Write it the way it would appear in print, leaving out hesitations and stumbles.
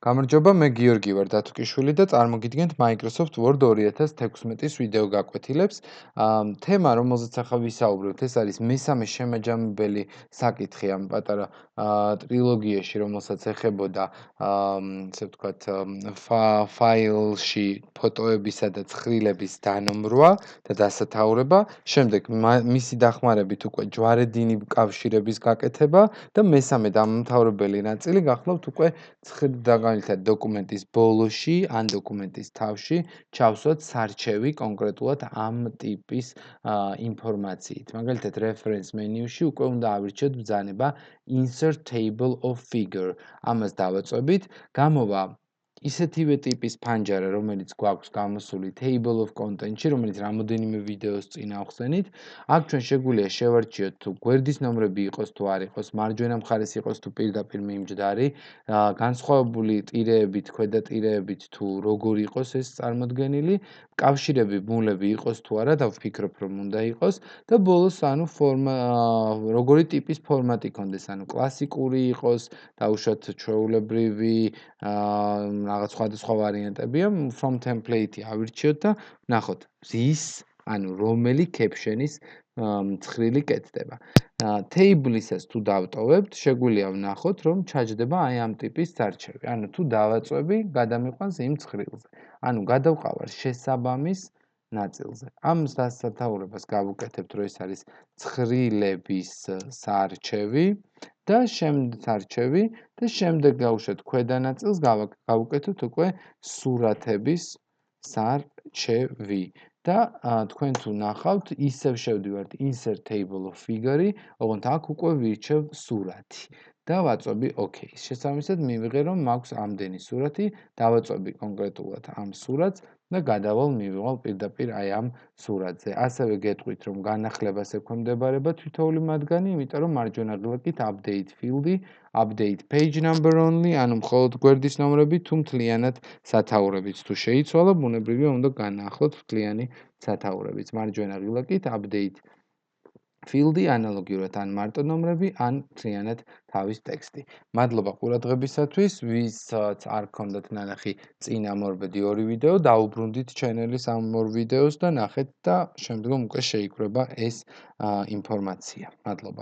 გამარჯობა, მე გიორგი ვარ დათუკიშვილი და წარმოგიდგენთ Microsoft Word 2016-ის ვიდეო გაკვეთილებს. თემა, რომელზეც ახლა ვისაუბრებთ, ეს არის მესამე შემაჯამებელი საკითხი ამ პატარა ტრილოგიაში, რომელსაც ეხებოდა ასე ვთქვათ, ფაილში ფოტოებისა და ცხრილების დანომრვა და დასათაურება. შემდეგ მისი დახმარებით უკვე ჯვარედინი კავშირების გაკეთება და მესამე დამამთავრებელი ნაწილი გახლავთ უკვე მაგალითად დოკუმენტის ბოლოში ან დოკუმენტის თავში ჩავსვათ სარჩევი კონკრეტულად ამ ტიპის ინფორმაციით. მაგალითად reference menu-ში უკვე უნდა ავირჩიოთ ბრძანება insert table of figure. ამას დავაწვევით, გამოვა ისეთივე ტიპის ფანჯარა, რომელიც გვაქვს გამოსული table of content-ში, რომელიც რამოდენიმე ვიდეოს წინ ავხსენით. აქ ჩვენ შეგვიძლია შევარჩიოთ თუ გვერდის ნომრები იყოს თუ არ იყოს, მარჯვენა მხარეს იყოს თუ პირდაპირ მიმჯდარი, განსხვავებული ტირეებით, ქვედა ტირეებით თუ როგორ იყოს ეს წარმოდგენილი, კავშირები, ბმულები იყოს თუ არა და ვფიქრობ რომ უნდა იყოს და ბოლოს ანუ როგორი ტიპის ფორმატი ქონდეს, ანუ კლასიკური იყოს, დაუშვათ ჩვეულებრივი, რაღაც სხვადასხვა ვარიანტებია, from template-ი ავირჩიოთ და ვნახოთ რის, ანუ რომელი caption-ის ცხრილი კეთდება. Table-ისას თუ დავტოვებთ, შეგვიძლია ვნახოთ, რომ ჩაჯდება აი ამ ტიპის სარჩევი. ანუ თუ დავაწვევი, გადამიყვანს იმ ცხრილზე. ანუ გადავყავარ შესაბამის ნაწილზე. ამ დასათაურებას გავუკეთებთ, რომ ეს არის ცხრილების სარჩევი და შემდეგ გავუშვათ ქვედა ნაწილს, გავუკეთოთ უკვე სურათების სარჩევი. და თქვენ თუ ნახავთ, ისევ შევდივართ insert table of figure-ი, ოღონდ აქ უკვე ვირჩევ სურათი და ვაწვევი OK. შესაბამისად მივიღე, რომ მაქვს ამდენი სურათი, დავაწვევი კონკრეტულად ამ სურათს და გადავალ მივიღალ პირდაპირ აი ამ სურათზე. ასევე გეტყვით, რომ განახლებას ექვემდებარება თითოეული მათგანი, იმიტომ რომ მარჯვენა ღილაკით update field-ი, update page number only, ანუ მხოლოდ გვერდის ნომრები თუ მთლიანად სათაურებიც თუ შეიცვალა, ბუნებრივია უნდა განაახლოთ მთლიანი სათაურებიც. მარჯვენა ღილაკით update field-ი ანალოგიურად ან მარტო ნომრები, ან მთლიანად თავის ტექსტი. მადლობა ყურადღებისათვის, ვისაც არ ჰქონდათ ნანახი წინა მორბედი ორი ვიდეო, დაუბრუნდით ჩანელის ამ ორ ვიდეოს და ნახეთ და შემდგომ უკვე შეიკვრება ეს ინფორმაცია. მადლობა.